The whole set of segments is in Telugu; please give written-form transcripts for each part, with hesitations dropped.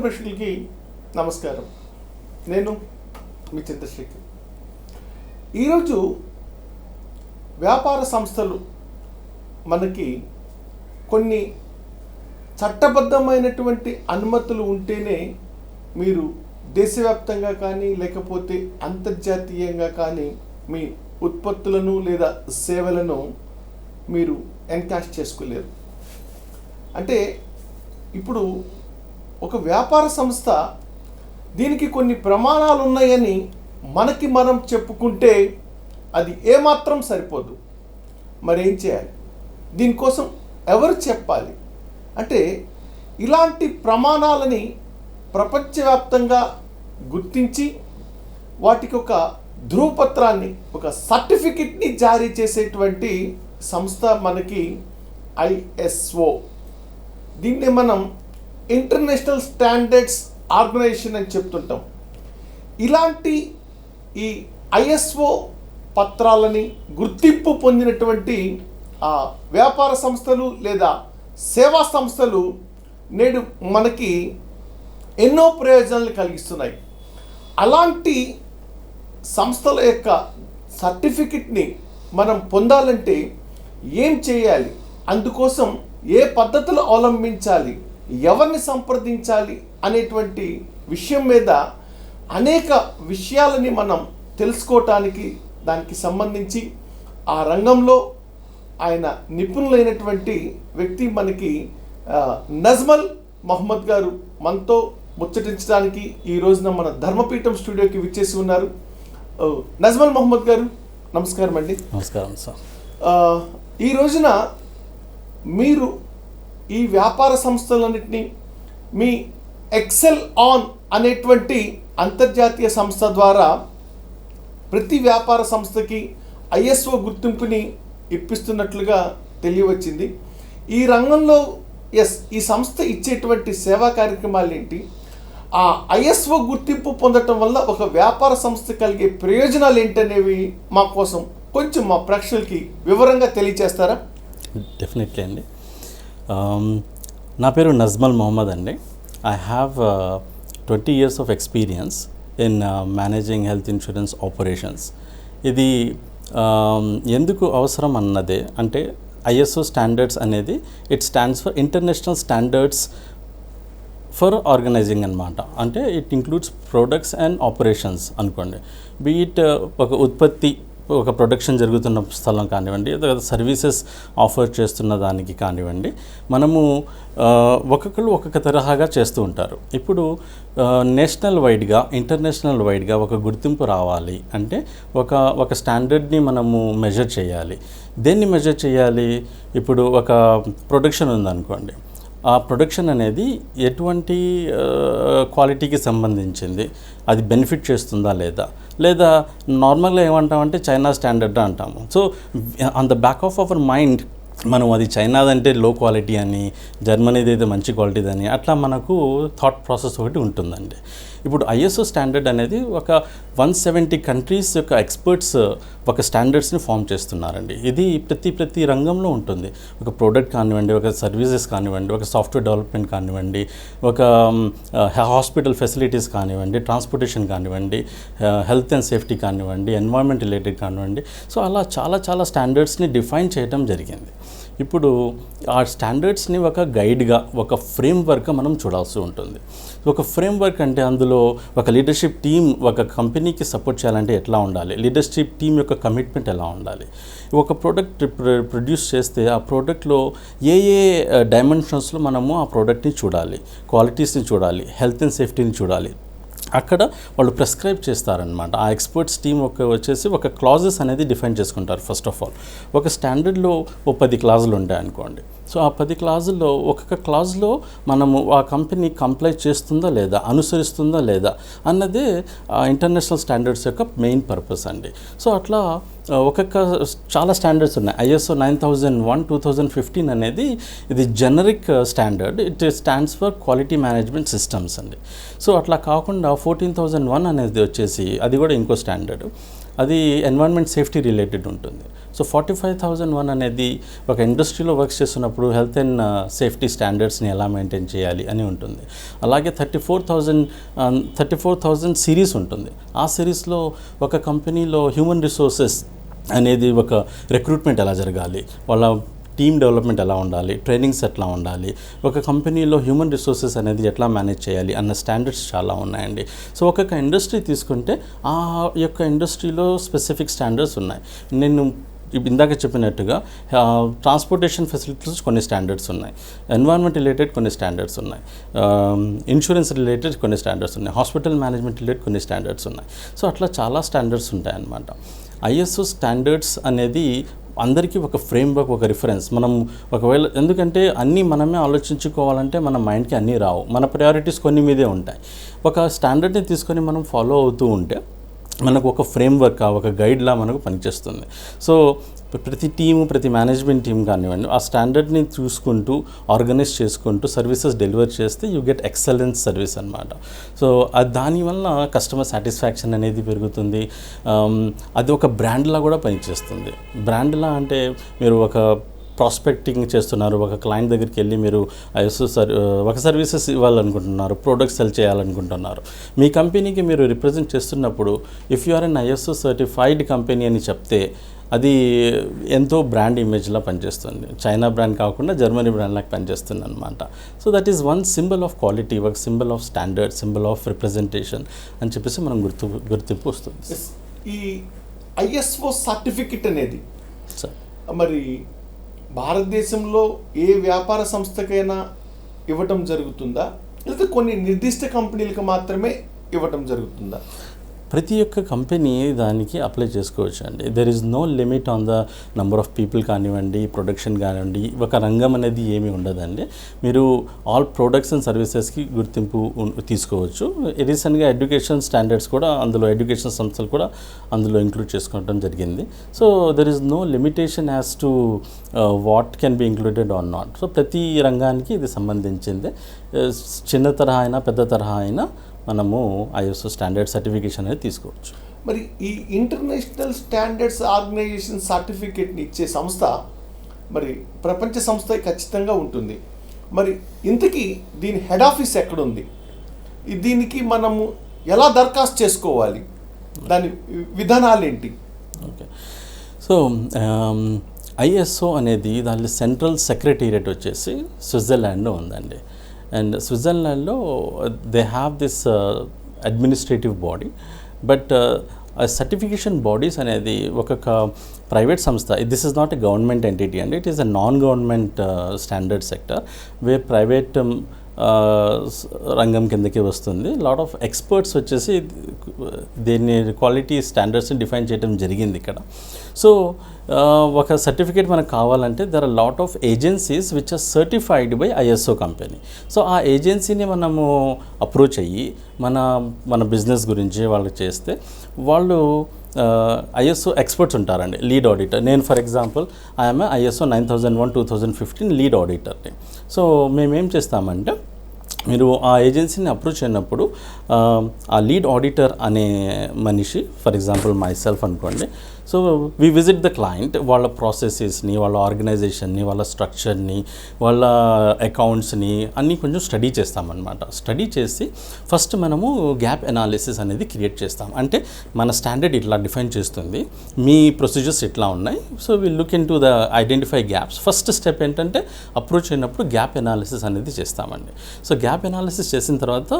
ప్రేక్షకులకి నమస్కారం. నేను మీ చంద్రశేఖర్. ఈరోజు వ్యాపార సంస్థలు మనకి కొన్ని చట్టబద్ధమైనటువంటి అనుమతులు ఉంటేనే మీరు దేశవ్యాప్తంగా కానీ లేకపోతే అంతర్జాతీయంగా కానీ మీ ఉత్పత్తులను లేదా సేవలను మీరు ఎన్కాష్ చేసుకోలేరు. అంటే ఇప్పుడు ఒక వ్యాపార సంస్థ దీనికి కొన్ని ప్రమాణాలు ఉన్నాయని మనకి మనం చెప్పుకుంటే అది ఏమాత్రం సరిపోదు. మరేం చేయాలి? దీనికోసం ఎవరు చెప్పాలి? అంటే ఇలాంటి ప్రమాణాలని ప్రపంచవ్యాప్తంగా గుర్తించి వాటికి ఒక ధృవపత్రాన్ని, ఒక సర్టిఫికెట్ని జారీ చేసేటువంటి సంస్థ మనకి ISO. దీన్ని మనం ఇంటర్నేషనల్ స్టాండర్డ్స్ ఆర్గనైజేషన్ అని చెప్తుంటాం. ఇలాంటి ఈ ISO పత్రాలని గుర్తింపు పొందినటువంటి వ్యాపార సంస్థలు లేదా సేవా సంస్థలు నేడు మనకి ఎన్నో ప్రయోజనాలు కలిగిస్తున్నాయి. అలాంటి సంస్థల యొక్క సర్టిఫికెట్ని మనం పొందాలంటే ఏం చేయాలి? అందుకోసం ఏ పద్ధతులు అవలంబించాలి, ఎవరిని సంప్రదించాలి అనేటువంటి విషయం మీద అనేక విషయాలని మనం తెలుసుకోవటానికి, దానికి సంబంధించి ఆ రంగంలో ఆయన నిపుణులైనటువంటి వ్యక్తి మనకి నజ్మల్ మొహమ్మద్ గారు మనతో ముచ్చటించడానికి ఈ రోజున మన ధర్మపీఠం స్టూడియోకి విచ్చేసి ఉన్నారు. నజ్మల్ మొహమ్మద్ గారు, నమస్కారం అండి. నమస్కారం సార్. ఈ రోజున మీరు ఈ వ్యాపార సంస్థలన్నింటినీ మీ ఎక్సెల్ ఆన్ అనేటువంటి అంతర్జాతీయ సంస్థ ద్వారా ప్రతి వ్యాపార సంస్థకి ISO గుర్తింపుని ఇప్పిస్తున్నట్లుగా తెలియవచ్చింది. ఈ రంగంలో ఈ సంస్థ ఇచ్చేటువంటి సేవా కార్యక్రమాలు ఏంటి? ఆ ISO గుర్తింపు పొందటం వల్ల ఒక వ్యాపార సంస్థ కలిగే ప్రయోజనాలు ఏంటనేవి మా కోసం కొంచెం మా ప్రేక్షకులకి వివరంగా తెలియజేస్తారా? డెఫినెట్లీ అండి. నా పేరు నజ్మల్ మొహమ్మద్ అండి. I have 20 years of experience in managing health insurance operations. ఇది ఎందుకు అవసరం అన్నదే అంటే ISO స్టాండర్డ్స్ అనేది it stands for international standards for organizing అనమాట. అంటే it includes products and operations అనుకోండి. బీఇట్ ఒక ఉత్పత్తి, ఒక ప్రొడక్షన్ జరుగుతున్న స్థలం కానివ్వండి, సర్వీసెస్ ఆఫర్ చేస్తున్న దానికి కానివ్వండి, మనము ఒక్కొక్కరు ఒక్కొక్క తరహాగా చేస్తూ ఉంటారు. ఇప్పుడు నేషనల్ వైడ్గా, ఇంటర్నేషనల్ వైడ్గా ఒక గుర్తింపు రావాలి అంటే ఒక స్టాండర్డ్ని మనము మెజర్ చేయాలి. దేన్ని మెజర్ చేయాలి? ఇప్పుడు ఒక ప్రొడక్షన్ ఉందనుకోండి, ఆ ప్రొడక్షన్ అనేది ఎటువంటి క్వాలిటీకి సంబంధించింది, అది బెనిఫిట్ చేస్తుందా లేదా నార్మల్గా ఏమంటామంటే చైనా స్టాండర్డ్ అంటాము. So on the back of our mind మనం అది చైనాదంటే లో క్వాలిటీ అని, జర్మనీది అయితే మంచి క్వాలిటీ అని, అట్లా మనకు థాట్ ప్రాసెస్ ఒకటి ఉంటుందండి. ఇప్పుడు ISO స్టాండర్డ్ అనేది ఒక 170 కంట్రీస్ యొక్క ఎక్స్పర్ట్స్ ఒక స్టాండర్డ్స్ని ఫామ్ చేస్తున్నారండి. ఇది ప్రతి రంగంలో ఉంటుంది. ఒక ప్రోడక్ట్ కానివ్వండి, ఒక సర్వీసెస్ కానివ్వండి, ఒక సాఫ్ట్వేర్ డెవలప్మెంట్ కానివ్వండి, ఒక హాస్పిటల్ ఫెసిలిటీస్ కానివ్వండి, ట్రాన్స్పోర్టేషన్ కానివ్వండి, హెల్త్ అండ్ సేఫ్టీ కానివ్వండి, ఎన్వైర్న్మెంట్ రిలేటెడ్ కానివ్వండి. సో అలా చాలా స్టాండర్డ్స్ని డిఫైన్ చేయడం జరిగింది. ఇప్పుడు ఆ స్టాండర్డ్స్ని ఒక గైడ్గా, ఒక ఫ్రేమ్వర్క్గా మనం చూడాల్సి ఉంటుంది. ఒక ఫ్రేమ్వర్క్ అంటే అందులో ఒక లీడర్షిప్ టీమ్ ఒక కంపెనీకి సపోర్ట్ చేయాలంటే ఎట్లా ఉండాలి, లీడర్షిప్ టీమ్ యొక్క కమిట్మెంట్ ఎలా ఉండాలి, ఒక ప్రోడక్ట్ ప్రొడ్యూస్ చేస్తే ఆ ప్రోడక్ట్లో ఏ డైమెన్షన్స్లో మనము ఆ ప్రోడక్ట్ని చూడాలి, క్వాలిటీస్ని చూడాలి, హెల్త్ అండ్ సేఫ్టీని చూడాలి. అక్కడ వాళ్ళు ప్రిస్క్రైబ్ చేస్తారనమాట. ఆ ఎక్స్పర్ట్స్ టీమ్ వచ్చేసి ఒక క్లాజెస్ అనేది డిఫైన్ చేసుకుంటారు. ఫస్ట్ ఆఫ్ ఆల్ ఒక స్టాండర్డ్లో 10 క్లాజులు ఉంటాయి అనుకోండి. సో ఆ 10 క్లాజుల్లో ఒక్కొక్క క్లాజ్లో మనము ఆ కంపెనీ కంప్లై చేస్తుందా లేదా, అనుసరిస్తుందా లేదా అన్నదే ఇంటర్నేషనల్ స్టాండర్డ్స్ యొక్క మెయిన్ పర్పస్ అండి. సో అట్లా చాలా స్టాండర్డ్స్ ఉన్నాయి. ISO 9001 2015 అనేది ఇది generic standard. It stands for quality management systems అండి. సో అట్లా కాకుండా 14001 అనేది వచ్చేసి అది కూడా ఇంకో స్టాండర్డ్. అది ఎన్వైరన్మెంట్ సేఫ్టీ రిలేటెడ్ ఉంటుంది. సో 45,001 అనేది ఒక ఇండస్ట్రీలో వర్క్ చేస్తున్నప్పుడు హెల్త్ అండ్ సేఫ్టీ స్టాండర్డ్స్ని ఎలా మెయింటైన్ చేయాలి అని ఉంటుంది. అలాగే 34,000 సిరీస్ ఉంటుంది. ఆ సిరీస్లో ఒక కంపెనీలో హ్యూమన్ రిసోర్సెస్ అనేది ఒక రిక్రూట్మెంట్ ఎలా జరగాలి, వాళ్ళ టీమ్ డెవలప్మెంట్ ఎలా ఉండాలి, ట్రైనింగ్స్ ఎట్లా ఉండాలి, ఒక కంపెనీలో హ్యూమన్ రిసోర్సెస్ అనేది ఎట్లా మేనేజ్ చేయాలి అన్న స్టాండర్డ్స్ చాలా ఉన్నాయండి. సో ఒక్కొక్క ఇండస్ట్రీ తీసుకుంటే ఆ యొక్క ఇండస్ట్రీలో స్పెసిఫిక్ స్టాండర్డ్స్ ఉన్నాయి. నేను ఇందాక చెప్పినట్టుగా ట్రాన్స్పోర్టేషన్ ఫెసిలిటీస్ కొన్ని స్టాండర్డ్స్ ఉన్నాయి, ఎన్వైరన్మెంట్ రిలేటెడ్ కొన్ని స్టాండర్డ్స్ ఉన్నాయి, ఇన్సూరెన్స్ రిలేటెడ్ కొన్ని స్టాండర్డ్స్ ఉన్నాయి, హాస్పిటల్ మేనేజ్మెంట్ రిలేటెడ్ కొన్ని స్టాండర్డ్స్ ఉన్నాయి. సో అట్లా చాలా స్టాండర్డ్స్ ఉంటాయన్నమాట. ఐఎస్ఓ స్టాండర్డ్స్ అనేది అందరికీ ఒక ఫ్రేమ్వర్క్, ఒక రిఫరెన్స్. మనం ఒకవేళ ఎందుకంటే అన్నీ మనమే ఆలోచించుకోవాలంటే మన మైండ్కి అన్నీ రావు, మన ప్రయారిటీస్ కొన్ని మీదే ఉంటాయి. ఒక స్టాండర్డ్ని తీసుకొని మనం ఫాలో అవుతూ ఉంటే మనకు ఒక ఫ్రేమ్వర్క్, ఒక గైడ్లా మనకు పనిచేస్తుంది. సో ప్రతి టీము, ప్రతి మేనేజ్మెంట్ టీం కానివ్వండి, ఆ స్టాండర్డ్ని చూసుకుంటూ ఆర్గనైజ్ చేసుకుంటూ సర్వీసెస్ డెలివర్ చేస్తే యూ గెట్ ఎక్సలెన్స్ సర్వీస్ అనమాట. సో దానివల్ల కస్టమర్ సాటిస్ఫాక్షన్ అనేది పెరుగుతుంది. అది ఒక బ్రాండ్లా కూడా పనిచేస్తుంది. బ్రాండ్లా అంటే మీరు ఒక ప్రాస్పెక్టింగ్ చేస్తున్నారు, ఒక క్లయింట్ దగ్గరికి వెళ్ళి మీరు ఒక సర్వీసెస్ ఇవ్వాలనుకుంటున్నారు, ప్రోడక్ట్స్ సెల్ చేయాలనుకుంటున్నారు. మీ కంపెనీకి మీరు రిప్రజెంట్ చేస్తున్నప్పుడు if you are an ISO certified company అని చెప్తే అది ఎంతో బ్రాండ్ ఇమేజ్లా పనిచేస్తుంది. చైనా బ్రాండ్ కాకుండా జర్మనీ బ్రాండ్ లాగా పనిచేస్తుంది అనమాట. So that is one symbol of quality, ఒక symbol of standard, symbol of representation అని చెప్పేసి మనం గుర్తింపు వస్తుంది. ఈ ఐఎస్ఓ సర్టిఫికెట్ అనేది సార్ మరి భారతదేశంలో ఏ వ్యాపార సంస్థకైనా ఇవ్వటం జరుగుతుందా, లేదా కొన్ని నిర్దిష్ట కంపెనీలకు మాత్రమే ఇవ్వటం జరుగుతుందా? ప్రతి ఒక్క కంపెనీ దానికి అప్లై చేసుకోవచ్చు అండి. There is no limit on the number of people కానివ్వండి, ప్రొడక్షన్ కానివ్వండి, ఒక రంగం అనేది ఏమీ ఉండదండి. మీరు ఆల్ ప్రొడక్ట్స్ అండ్ సర్వీసెస్కి గుర్తింపు తీసుకోవచ్చు. రీసెంట్గా ఎడ్యుకేషన్ స్టాండర్డ్స్ కూడా అందులో, ఎడ్యుకేషన్ సంస్థలు కూడా అందులో ఇంక్లూడ్ చేసుకోవడం జరిగింది. So there is no limitation as to what can be included or not. So ప్రతి రంగానికి ఇది సంబంధించింది. చిన్న తరహా అయినా పెద్ద తరహా అయినా మనము ఐఎస్ఓ స్టాండర్డ్ సర్టిఫికేషన్ అనేది తీసుకోవచ్చు. మరి ఈ ఇంటర్నేషనల్ స్టాండర్డ్స్ ఆర్గనైజేషన్ సర్టిఫికేట్ని ఇచ్చే సంస్థ మరి ప్రపంచ సంస్థ ఖచ్చితంగా ఉంటుంది. మరి ఇంతకీ దీని హెడ్ ఆఫీస్ ఎక్కడుంది, దీనికి మనము ఎలా దరఖాస్తు చేసుకోవాలి, దాని విధానాలు ఏంటి? ఓకే, సో ఐఎస్ఓ అనేది దాని సెంట్రల్ సెక్రటేరియట్ వచ్చేసి స్విట్జర్లాండ్లో ఉందండి. అండ్ స్విట్జర్లాండ్లో they have this administrative body, but certification bodies అనేది ఒక్కొక్క ప్రైవేట్ సంస్థ. This is not a government entity అండి, it is a non government standard sector where private రంగం కిందకి వస్తుంది. లాట్ ఆఫ్ ఎక్స్పర్ట్స్ వచ్చేసి దీన్ని క్వాలిటీ స్టాండర్డ్స్ని డిఫైన్ చేయడం జరిగింది ఇక్కడ. సో ఒక సర్టిఫికేట్ మనకు కావాలంటే there are lot of agencies which are certified by ISO company. So ఆ ఏజెన్సీని మనము అప్రోచ్ అయ్యి మన బిజినెస్ గురించి వాళ్ళకి చేస్తే వాళ్ళు ఐఎస్ఓ ఎక్స్పర్ట్స్ ఉంటారండి, లీడ్ ఆడిటర్. నేను for example I'm ISO 9001 2015 lead ఆడిటర్ని. సో మేమేం చేస్తామంటే మీరు ఆ ఏజెన్సీని అప్రోచ్ అయినప్పుడు ఆ లీడ్ ఆడిటర్ అనే మనిషి, ఫర్ ఎగ్జాంపుల్ మై సెల్ఫ్ అనుకోండి, so we visit the client, వాళ్ళ ప్రాసెసెస్ని, వాళ్ళ ఆర్గనైజేషన్ని, వాళ్ళ స్ట్రక్చర్ని, వాళ్ళ అకౌంట్స్ని అన్నీ కొంచెం స్టడీ చేస్తామన్నమాట. స్టడీ చేసి ఫస్ట్ మనము గ్యాప్ ఎనాలిసిస్ అనేది క్రియేట్ చేస్తాం. అంటే మన స్టాండర్డ్ ఇట్లా డిఫైన్ చేస్తుంది, మీ ప్రొసీజర్స్ ఇట్లా ఉన్నాయి, so will look in to the identify gaps. First step ఏంటంటే అప్రోచ్ అయినప్పుడు గ్యాప్ ఎనాలిసిస్ అనేది చేస్తామండి. సో గ్యాప్ ఎనాలిసిస్ చేసిన తర్వాత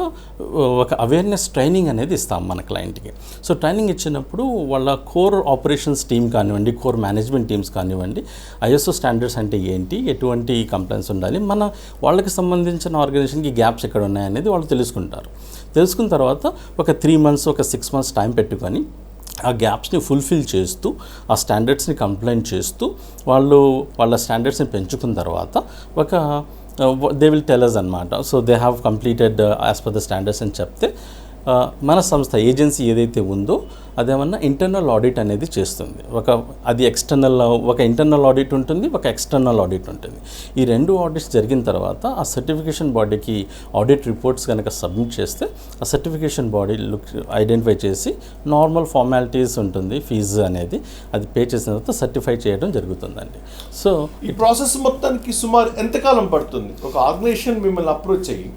ఒక అవేర్నెస్ ట్రైనింగ్ అనేది ఇస్తాం మన క్లయింట్కి. సో ట్రైనింగ్ ఇచ్చినప్పుడు వాళ్ళ కోర్ ఆపరేషన్స్ టీమ్ కానివ్వండి, కోర్ మేనేజ్మెంట్ టీమ్స్ కానివ్వండి, ఐఎస్ఓ స్టాండర్డ్స్ అంటే ఏంటి, ఎటువంటి కంప్లైంట్స్ ఉండాలి, వాళ్ళకి సంబంధించిన ఆర్గనైజేషన్కి గ్యాప్స్ ఎక్కడ ఉన్నాయనేది వాళ్ళు తెలుసుకుంటారు. తెలుసుకున్న తర్వాత ఒక 3 months, ఒక 6 months టైం పెట్టుకొని ఆ గ్యాప్స్ని ఫుల్ఫిల్ చేస్తూ, ఆ స్టాండర్డ్స్ని కంప్లైంట్ చేస్తూ వాళ్ళ స్టాండర్డ్స్ని పెంచుకున్న తర్వాత దే విల్ టెల్ అస్ అనమాట. So they have completed as per the standards అని చెప్తే మన సంస్థ ఏజెన్సీ ఏదైతే ఉందో అదేమన్నా ఇంటర్నల్ ఆడిట్ అనేది చేస్తుంది. అది ఒక ఇంటర్నల్ ఆడిట్ ఉంటుంది, ఒక ఎక్స్టర్నల్ ఆడిట్ ఉంటుంది. ఈ 2 ఆడిట్స్ జరిగిన తర్వాత ఆ సర్టిఫికేషన్ బాడీకి ఆడిట్ రిపోర్ట్స్ కనుక సబ్మిట్ చేస్తే ఆ సర్టిఫికేషన్ బాడీ ఐడెంటిఫై చేసి నార్మల్ ఫార్మాలిటీస్ ఉంటుంది, ఫీజు అనేది అది పే చేసిన తర్వాత సర్టిఫై చేయడం జరుగుతుందండి. సో ఈ ప్రాసెస్ మొత్తానికి సుమారు ఎంతకాలం పడుతుంది? ఒక ఆర్గనైజేషన్ మిమ్మల్ని అప్రోచ్ అయ్యి,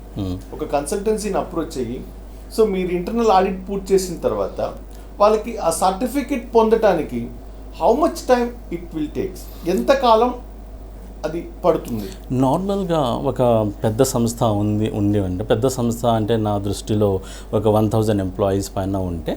ఒక కన్సల్టెన్సీని అప్రోచ్ అయ్యి, సో మీరు ఇంటర్నల్ ఆడిట్ పూర్తి చేసిన తర్వాత వాళ్ళకి ఆ సర్టిఫికెట్ పొందటానికి how much time it will takes, ఎంతకాలం అది పడుతుంది? నార్మల్గా ఒక పెద్ద సంస్థ అంటే పెద్ద సంస్థ అంటే నా దృష్టిలో ఒక 1000 ఎంప్లాయీస్ పైన ఉంటే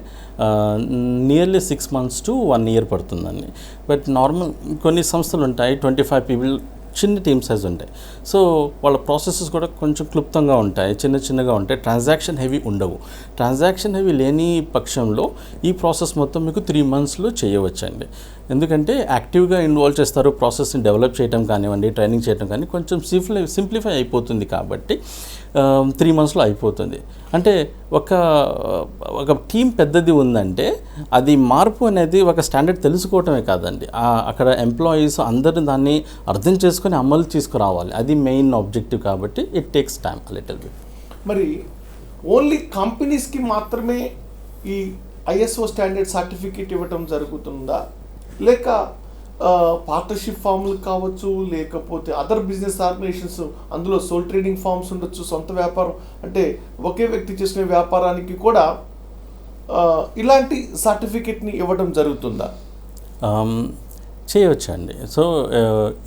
నియర్లీ 6 months to 1 year పడుతుందండి. బట్ నార్మల్ కొన్ని సంస్థలు ఉంటాయి 25 people, చిన్న టీమ్ సైజ్ ఉంటాయి. సో వాళ్ళ ప్రాసెసెస్ కూడా కొంచెం క్లుప్తంగా ఉంటాయి, చిన్నగా ఉంటాయి, ట్రాన్సాక్షన్ హెవీ ఉండవు. ట్రాన్సాక్షన్ హెవీ లేని పక్షంలో ఈ ప్రాసెస్ మొత్తం మీకు 3 monthsలో చేయవచ్చండి. ఎందుకంటే యాక్టివ్గా ఇన్వాల్వ్ చేస్తారు, ప్రాసెస్ని డెవలప్ చేయడం కానివ్వండి, ట్రైనింగ్ చేయడం కానీ కొంచెం సింప్లిఫై అయిపోతుంది కాబట్టి 3 monthsలో అయిపోతుంది. అంటే ఒక టీం పెద్దది ఉందంటే అది మార్పు అనేది ఒక స్టాండర్డ్ తెలుసుకోవటమే కాదండి, అక్కడ ఎంప్లాయీస్ అందరూ దాన్ని అర్థం చేసుకొని అమలు తీసుకురావాలి, అది మెయిన్ ఆబ్జెక్టివ్. కాబట్టి it takes time little bit. మరి ఓన్లీ కంపెనీస్కి మాత్రమే ఈ ISO స్టాండర్డ్ సర్టిఫికేట్ ఇవ్వటం జరుగుతుందా, లేక పార్ట్నర్షిప్ ఫామ్లు కావచ్చు, లేకపోతే అదర్ బిజినెస్ ఆర్గనైజేషన్స్, అందులో సోల్ ట్రేడింగ్ ఫార్మ్స్ ఉండొచ్చు, సొంత వ్యాపారం అంటే ఒకే వ్యక్తి చేసుకునే వ్యాపారానికి కూడా ఇలాంటి సర్టిఫికేట్ని ఇవ్వడం జరుగుతుందా? చేయవచ్చండి. సో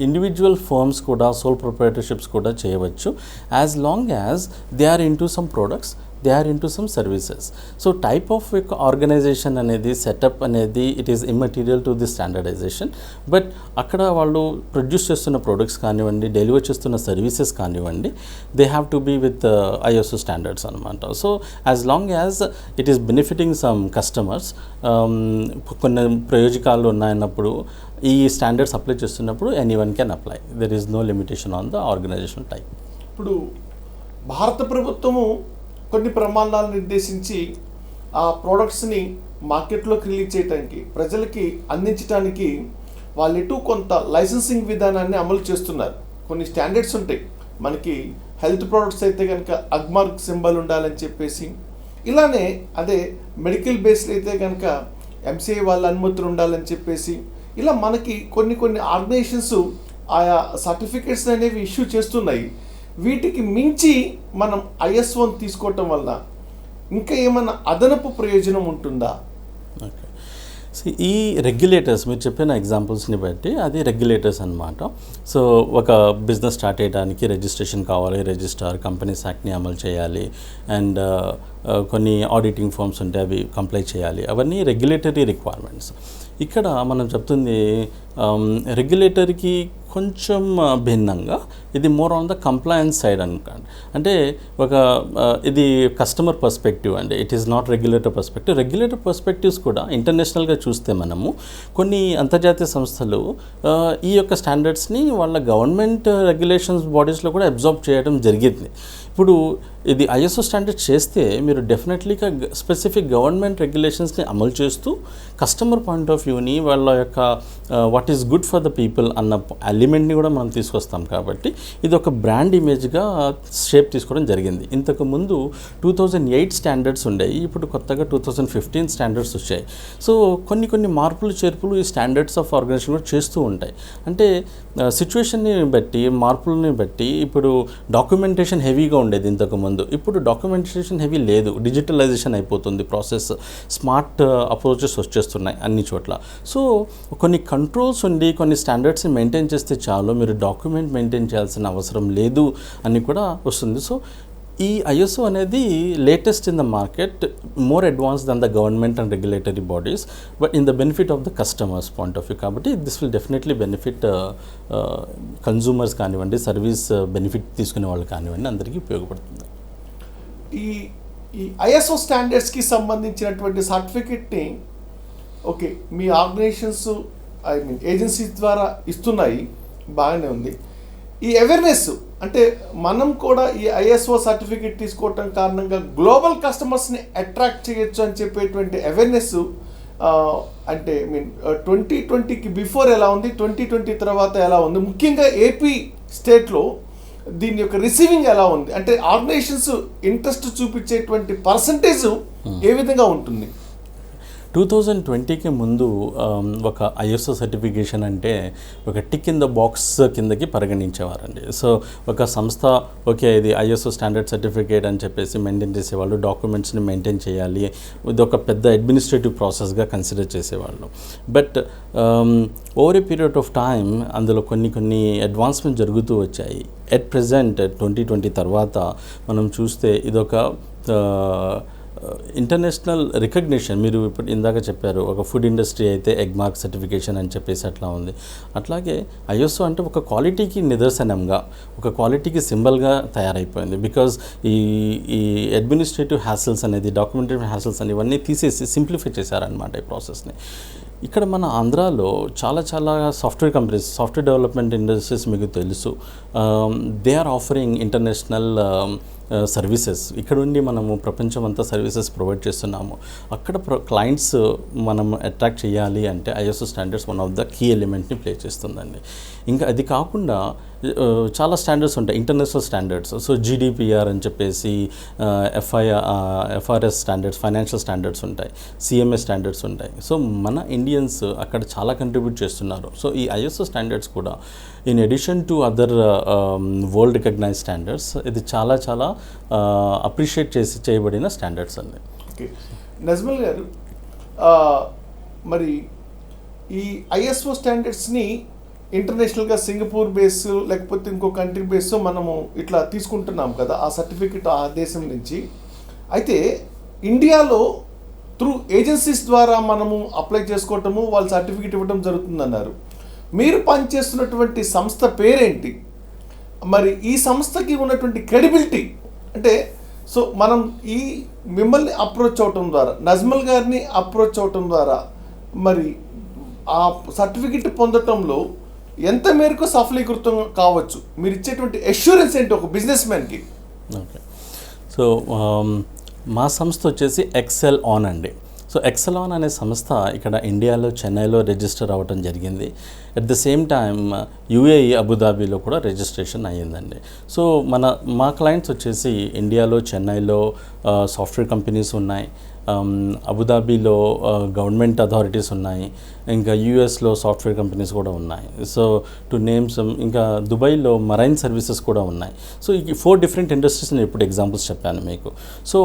ఇండివిజువల్ ఫర్మ్స్ కూడా, సోల్ ప్రొప్రైటర్షిప్స్ కూడా చేయవచ్చు, as long as they are into some products, they are into some services. So type of organization అనేది, సెటప్ అనేది it is immaterial to the standardization. But అక్కడ వాళ్ళు ప్రొడ్యూస్ చేస్తున్న ప్రొడక్ట్స్ కానివ్వండి, డెలివర్ చేస్తున్న సర్వీసెస్ కానివ్వండి, they have to be with ISO standards అనమాట. So as long as it is benefiting some customers, కొన్ని ప్రయోజకాలు ఉన్నాయన్నప్పుడు ఈ స్టాండర్డ్స్ అప్లై చేస్తున్నప్పుడు anyone can apply, there is no limitation on the organisation type. ఇప్పుడు భారత ప్రభుత్వము కొన్ని ప్రమాణాలు నిర్దేశించి ఆ ప్రోడక్ట్స్ని మార్కెట్లోకి రిలీజ్ చేయడానికి, ప్రజలకి అందించడానికి వాళ్ళు కొంత లైసెన్సింగ్ విధానాన్ని అమలు చేస్తున్నారు. కొన్ని స్టాండర్డ్స్ ఉంటాయి మనకి, హెల్త్ ప్రోడక్ట్స్ అయితే కనుక అగ్మార్క్ సింబల్ ఉండాలని చెప్పేసి, ఇలానే అదే మెడికల్ బేస్డ్ అయితే కనుక MCI వాళ్ళ అనుమతులు ఉండాలని చెప్పేసి, ఇలా మనకి కొన్ని ఆర్గనైజేషన్స్ ఆయా సర్టిఫికేట్స్ అనేవి ఇష్యూ చేస్తున్నాయి. వీటికి మించి మనం ISOని తీసుకోవటం వల్ల ఇంకా ఏమైనా అదనపు ప్రయోజనం ఉంటుందా? ఓకే, ఈ రెగ్యులేటర్స్ మీరు చెప్పిన ఎగ్జాంపుల్స్ని బట్టి అది రెగ్యులేటర్స్ అనమాట. సో ఒక బిజినెస్ స్టార్ట్ చేయడానికి రిజిస్ట్రేషన్ కావాలి, రిజిస్టర్, కంపెనీస్ యాక్ట్ని అమలు చేయాలి, అండ్ కొన్ని ఆడిటింగ్ ఫార్మ్స్ ఉంటాయి, అవి కంప్లై చేయాలి, అవన్నీ రెగ్యులేటరీ రిక్వైర్మెంట్స్. ఇక్కడ మనం చెప్తుంది రెగ్యులేటరీకి కొంచెం భిన్నంగా ఇది more on the compliance side అనుకోండి. అంటే ఇది కస్టమర్ పర్స్పెక్టివ్ అండి, it is not regulator perspective. Regulator perspectives కూడా ఇంటర్నేషనల్గా చూస్తే మనము కొన్ని అంతర్జాతీయ సంస్థలు ఈ యొక్క స్టాండర్డ్స్ని వాళ్ళ గవర్నమెంట్ రెగ్యులేషన్స్ బాడీస్లో కూడా అబ్జార్బ్ చేయడం జరిగింది. ఇప్పుడు ఇది ISO స్టాండర్డ్ చేస్తే మీరు డెఫినెట్లీగా స్పెసిఫిక్ గవర్నమెంట్ రెగ్యులేషన్స్ని అమలు చేస్తూ కస్టమర్ పాయింట్ ఆఫ్ వ్యూని, వాళ్ళ యొక్క what is good for the people అన్న ఎలిమెంట్ని కూడా మనం తీసుకొస్తాం. కాబట్టి ఇది ఒక బ్రాండ్ ఇమేజ్గా షేప్ తీసుకోవడం జరిగింది. ఇంతకుముందు 2008 స్టాండర్డ్స్ ఉండేవి, ఇప్పుడు కొత్తగా 2015 స్టాండర్డ్స్ వచ్చాయి. సో కొన్ని మార్పులు చేర్పులు ఈ స్టాండర్డ్స్ ఆఫ్ ఆర్గనైజేషన్ కూడా చేస్తూ ఉంటాయి. అంటే సిచ్యువేషన్ని బట్టి, మార్పులని బట్టి, ఇప్పుడు డాక్యుమెంటేషన్ హెవీగా ఉండేది ఇంతకుముందు, ఇప్పుడు డాక్యుమెంటేషన్ హెవీ లేదు, డిజిటలైజేషన్ అయిపోతుంది ప్రాసెస్, స్మార్ట్ అప్రోచెస్ వచ్చేస్తున్నాయి అన్ని చోట్ల. సో కొన్ని కంట్రోల్స్ ఉండి కొన్ని స్టాండర్డ్స్ని మెయింటైన్ చేస్తే చాలు, మీరు డాక్యుమెంట్ మెయింటైన్ చేయాల్సిన అవసరం లేదు అని కూడా వస్తుంది. సో ఈ ISO అనేది latest in the market, more advance than the government and regulatory bodies, but in the benefit of the customers point of view. కాబట్టి this will definitely benefit consumers కానివ్వండి, సర్వీస్ బెనిఫిట్ తీసుకునే వాళ్ళు కానివ్వండి, అందరికీ ఉపయోగపడుతుంది. ఈ ISO స్టాండర్డ్స్కి సంబంధించినటువంటి సర్టిఫికెట్ని ఓకే మీ ఆర్గనైజేషన్స్ ఏజెన్సీస్ ద్వారా ఇస్తున్నాయి, బాగానే ఉంది. ఈ అవేర్నెస్ అంటే మనం కూడా ఈ ఐఎస్ఓ సర్టిఫికేట్ తీసుకోవటం కారణంగా గ్లోబల్ కస్టమర్స్ని అట్రాక్ట్ చేయొచ్చు అని చెప్పేటువంటి అవేర్నెస్ అంటే మీన్ 2020కి బిఫోర్ ఎలా ఉంది, 2020 తర్వాత ఎలా ఉంది, ముఖ్యంగా ఏపీ స్టేట్లో దీని యొక్క రిసీవింగ్ ఎలా ఉంది, అంటే ఆర్గనైజేషన్స్ ఇంట్రెస్ట్ చూపించేటువంటి పర్సంటేజ్ ఏ విధంగా ఉంటుంది? 2020కి ముందు ఒక ఐఎస్ఓ సర్టిఫికేషన్ అంటే ఒక టిక్ ఇన్ ద బాక్స్ కిందకి పరిగణించేవారండి. సో ఒక సంస్థ ఓకే ఇది ఐఎస్ఓ స్టాండర్డ్ సర్టిఫికేట్ అని చెప్పేసి మెయింటైన్ చేసేవాళ్ళు, డాక్యుమెంట్స్ని మెయింటైన్ చేయాలి, ఇది ఒక పెద్ద అడ్మినిస్ట్రేటివ్ ప్రాసెస్గా కన్సిడర్ చేసేవాళ్ళు. But over a period of time అందులో కొన్ని అడ్వాన్స్మెంట్ జరుగుతూ వచ్చాయి. ఎట్ ప్రెజెంట్ 2020 తర్వాత మనం చూస్తే ఇదొక ఇంటర్నేషనల్ రికగ్నిషన్. మీరు ఇప్పుడు ఇందాక చెప్పారు ఒక ఫుడ్ ఇండస్ట్రీ అయితే ఎగ్ మార్క్ సర్టిఫికేషన్ అని చెప్పేసి అట్లా ఉంది. అట్లాగే ఐఎస్ఓ అంటే ఒక క్వాలిటీకి నిదర్శనంగా, ఒక క్వాలిటీకి సింబల్గా తయారైపోయింది. బికాజ్ ఈ అడ్మినిస్ట్రేటివ్ హ్యాసిల్స్ అనేది, డాక్యుమెంటేటివ్ హ్యాసిల్స్ అని ఇవన్నీ తీసేసి సింప్లిఫై చేశారనమాట ఈ ప్రాసెస్ని. ఇక్కడ మన ఆంధ్రాలో చాలా software companies, software development industries మీకు తెలుసు, they are offering international services. ఇక్కడ ఉండి మనము ప్రపంచం అంతా సర్వీసెస్ ప్రొవైడ్ చేస్తున్నాము. అక్కడ క్లయింట్స్ మనం అట్రాక్ట్ చేయాలి అంటే ISO standards one of the key ఎలిమెంట్ని ప్లే చేస్తుందండి. ఇంకా అది కాకుండా చాలా స్టాండర్డ్స్ ఉంటాయి, ఇంటర్నేషనల్ స్టాండర్డ్స్. సో జీడిపిఆర్ అని చెప్పేసి ఎఫ్ఆర్ఎస్ స్టాండర్డ్స్, ఫైనాన్షియల్ స్టాండర్డ్స్ ఉంటాయి, సిఎంఎస్ స్టాండర్డ్స్ ఉంటాయి. సో మన ఇండియన్స్ అక్కడ చాలా కంట్రిబ్యూట్ చేస్తున్నారు. సో ఈ ఐఎస్ఓ స్టాండర్డ్స్ కూడా in addition to other world recognize standards, ఇది చాలా అప్రిషియేట్ చేయబడిన స్టాండర్డ్స్ అండి. ఓకే, నజ్మల్ గారు, మరి ఈ ఐఎస్ఓ స్టాండర్డ్స్ని ఇంటర్నేషనల్గా సింగపూర్ బేస్ లేకపోతే ఇంకో కంట్రీ బేస్ మనము ఇట్లా తీసుకుంటున్నాం కదా ఆ సర్టిఫికెట్ ఆ దేశం నుంచి. అయితే ఇండియాలో త్రూ ఏజెన్సీస్ ద్వారా మనము అప్లై చేసుకోవటము, వాళ్ళు సర్టిఫికెట్ ఇవ్వడం జరుగుతుందన్నారు. మీరు పనిచేస్తున్నటువంటి సంస్థ పేరేంటి? మరి ఈ సంస్థకి ఉన్నటువంటి క్రెడిబిలిటీ అంటే, సో మనం మిమ్మల్ని అప్రోచ్ అవటం ద్వారా, నజ్మల్ గారిని అప్రోచ్ అవటం ద్వారా మరి ఆ సర్టిఫికెట్ పొందటంలో ఎంత మేరకు సఫలీకృతం కావచ్చు? మీరు ఇచ్చేటువంటి అష్యూరెన్స్ ఏంటి ఒక బిజినెస్ మ్యాన్కి? ఓకే, సో మా సంస్థ వచ్చేసి ఎక్సెల్ ఆన్ అండి. సో ఎక్సెల్ ఆన్ అనే సంస్థ ఇక్కడ ఇండియాలో చెన్నైలో రిజిస్టర్ అవ్వడం జరిగింది. At the same time UAE అబుదాబీలో కూడా రిజిస్ట్రేషన్ అయ్యిందండి. సో మా క్లయింట్స్ వచ్చేసి ఇండియాలో చెన్నైలో సాఫ్ట్వేర్ కంపెనీస్ ఉన్నాయి, అబుదాబీలో గవర్నమెంట్ అథారిటీస్ ఉన్నాయి, ఇంకా యూఎస్లో సాఫ్ట్వేర్ కంపెనీస్ కూడా ఉన్నాయి. సో టు నేమ్స్, ఇంకా దుబాయ్లో మరైన్ సర్వీసెస్ కూడా ఉన్నాయి. సో ఈ 4 డిఫరెంట్ ఇండస్ట్రీస్ నేను ఇప్పుడు ఎగ్జాంపుల్స్ చెప్పాను మీకు. సో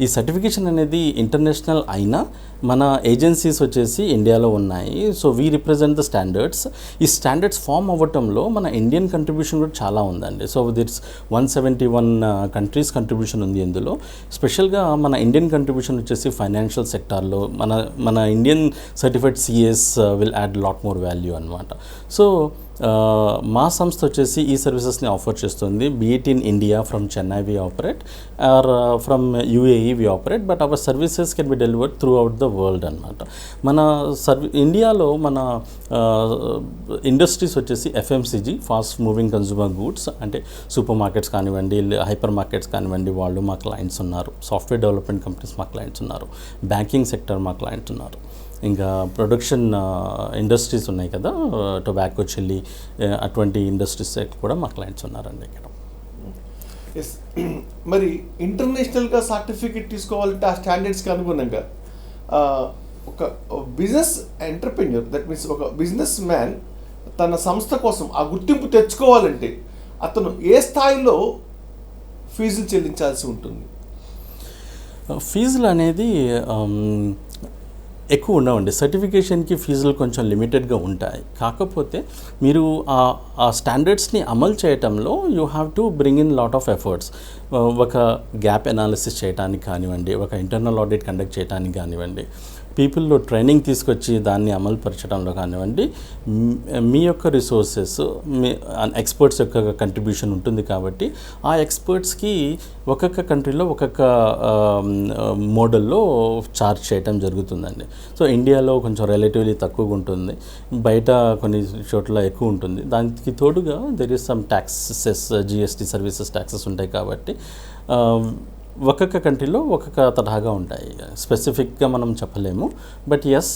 ఈ సర్టిఫికేషన్ అనేది ఇంటర్నేషనల్ అయినా మన ఏజెన్సీస్ వచ్చేసి ఇండియాలో ఉన్నాయి. So we represent the standards. ఈ స్టాండర్డ్స్ ఫామ్ అవ్వటంలో మన ఇండియన్ కంట్రిబ్యూషన్ కూడా చాలా ఉందండి. సో దిట్స్ 171 కంట్రీస్ కంట్రిబ్యూషన్ ఉంది ఇందులో. స్పెషల్గా మన ఇండియన్ కంట్రిబ్యూషన్ వచ్చేసి ఫైనాన్షియల్ సెక్టార్లో మన Indian certified CS will add lot more value అనమాట. సో మా సంస్థ వచ్చేసి ఈ సర్వీసెస్ని ఆఫర్ చేస్తుంది. Be it in India from Chennai we operate or from UAE we operate, but our services can be delivered throughout the world అనమాట. మన ఇండియాలో మన ఇండస్ట్రీస్ వచ్చేసి FMCG, fast moving consumer goods, అంటే సూపర్ మార్కెట్స్ కానివ్వండి, హైపర్ మార్కెట్స్ కానివ్వండి, వాళ్ళు మా క్లయింట్స్ ఉన్నారు. సాఫ్ట్వేర్ డెవలప్మెంట్ కంపెనీస్ మా క్లయింట్స్ ఉన్నారు. బ్యాంకింగ్ సెక్టర్ మా క్లయింట్స్ ఉన్నారు. ఇంకా ప్రొడక్షన్ ఇండస్ట్రీస్ ఉన్నాయి కదా, టొబాకో, చిల్లీ, అటువంటి ఇండస్ట్రీస్ కూడా మా క్లయింట్స్ ఉన్నారండి ఇక్కడ. ఎస్, మరి ఇంటర్నేషనల్గా సర్టిఫికేట్ తీసుకోవాలంటే ఆ స్టాండర్డ్స్కి అనుగుణంగా ఒక బిజినెస్ ఎంటర్ప్రెన్యూర్, దట్ మీన్స్ ఒక బిజినెస్ మ్యాన్ తన సంస్థ కోసం ఆ గుర్తింపు తెచ్చుకోవాలంటే అతను ఏ స్థాయిలో ఫీజులు చెల్లించాల్సి ఉంటుంది? ఫీజులు అనేది ఎక్కువ ఉండవండి. సర్టిఫికేషన్కి ఫీజులు కొంచెం లిమిటెడ్గా ఉంటాయి. కాకపోతే మీరు ఆ స్టాండర్డ్స్ని అమలు చేయటంలో you have to bring in lot of efforts. ఒక గ్యాప్ అనాలిసిస్ చేయడానికి కానివ్వండి, ఒక ఇంటర్నల్ ఆడిట్ కండక్ట్ చేయడానికి కానివ్వండి, పీపుల్లో ట్రైనింగ్ తీసుకొచ్చి దాన్ని అమలుపరచడంలో కానివ్వండి, మీ యొక్క రిసోర్సెస్, మీ ఎక్స్పర్ట్స్ యొక్క కంట్రిబ్యూషన్ ఉంటుంది కాబట్టి ఆ ఎక్స్పర్ట్స్కి ఒక్కొక్క కంట్రీలో ఒక్కొక్క మోడల్లో ఛార్జ్ చేయటం జరుగుతుందండి. సో ఇండియాలో కొంచెం రిలేటివ్లీ తక్కువగా ఉంటుంది, బయట కొన్ని చోట్ల ఎక్కువ ఉంటుంది. దానికి తోడుగా there is some taxes, GST services taxes ఉంటాయి కాబట్టి ఒక్కొక్క కంట్రీలో ఒక్కొక్క తరహాగా ఉంటాయి. స్పెసిఫిక్గా మనం చెప్పలేము, but yes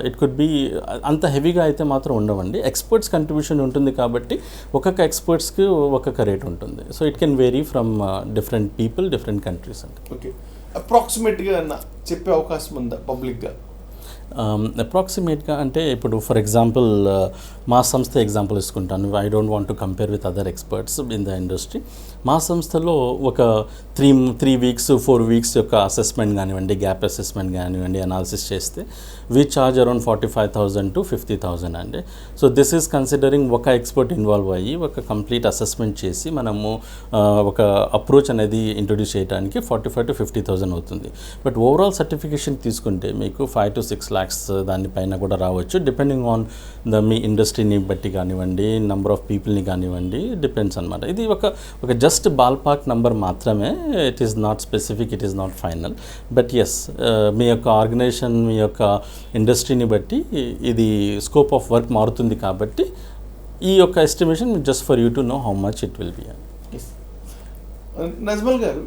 it could be. అంత హెవీగా అయితే మాత్రం ఉండవండి. ఎక్స్పర్ట్స్ కంట్రిబ్యూషన్ ఉంటుంది కాబట్టి ఒక్కొక్క ఎక్స్పర్ట్స్కి ఒక్కొక్క రేట్ ఉంటుంది. So it can vary from different people, different countries అండి. ఓకే, అప్రాక్సిమేట్గా చెప్పే అవకాశం ఉందా పబ్లిక్గా? అప్రాక్సిమేట్గా అంటే ఇప్పుడు ఫర్ ఎగ్జాంపుల్ మా సంస్థ ఎగ్జాంపుల్ తీసుకుంటాను. I don't want to compare with other experts in the industry. మా సంస్థలో ఒక 3 వీక్స్ 4 వీక్స్ యొక్క అసెస్మెంట్ కానివ్వండి, గ్యాప్ అసెస్మెంట్ కానివ్వండి, అనాలిసిస్ చేస్తే వీ చార్జ్ అరౌండ్ 45,000 to 50,000 అండి. సో దిస్ ఈజ్ కన్సిడరింగ్ ఒక ఎక్స్పర్ట్ ఇన్వాల్వ్ అయ్యి ఒక కంప్లీట్ అసెస్మెంట్ చేసి మనము ఒక అప్రోచ్ అనేది ఇంట్రొడ్యూస్ చేయడానికి 45,000 to 50,000 అవుతుంది. బట్ ఓవరాల్ సర్టిఫికేషన్ తీసుకుంటే మీకు 5 to 6 lakhs దానిపైన కూడా రావచ్చు, డిపెండింగ్ ఆన్ మీ ఇండస్ట్రీని బట్టి కానివ్వండి, నెంబర్ ఆఫ్ పీపుల్ని కానివ్వండి, డిపెండ్స్ అనమాట. ఇది ఒక జస్ట్ బాల్ పార్క్ నెంబర్ మాత్రమే. It is not specific, it is not final. But yes, మీ యొక్క ఆర్గనైజేషన్, మీ యొక్క ఇండస్ట్రీని బట్టి ఇది స్కోప్ ఆఫ్ వర్క్ మారుతుంది కాబట్టి ఈ యొక్క estimation just for you to know how much it will be. Nazmul గారు,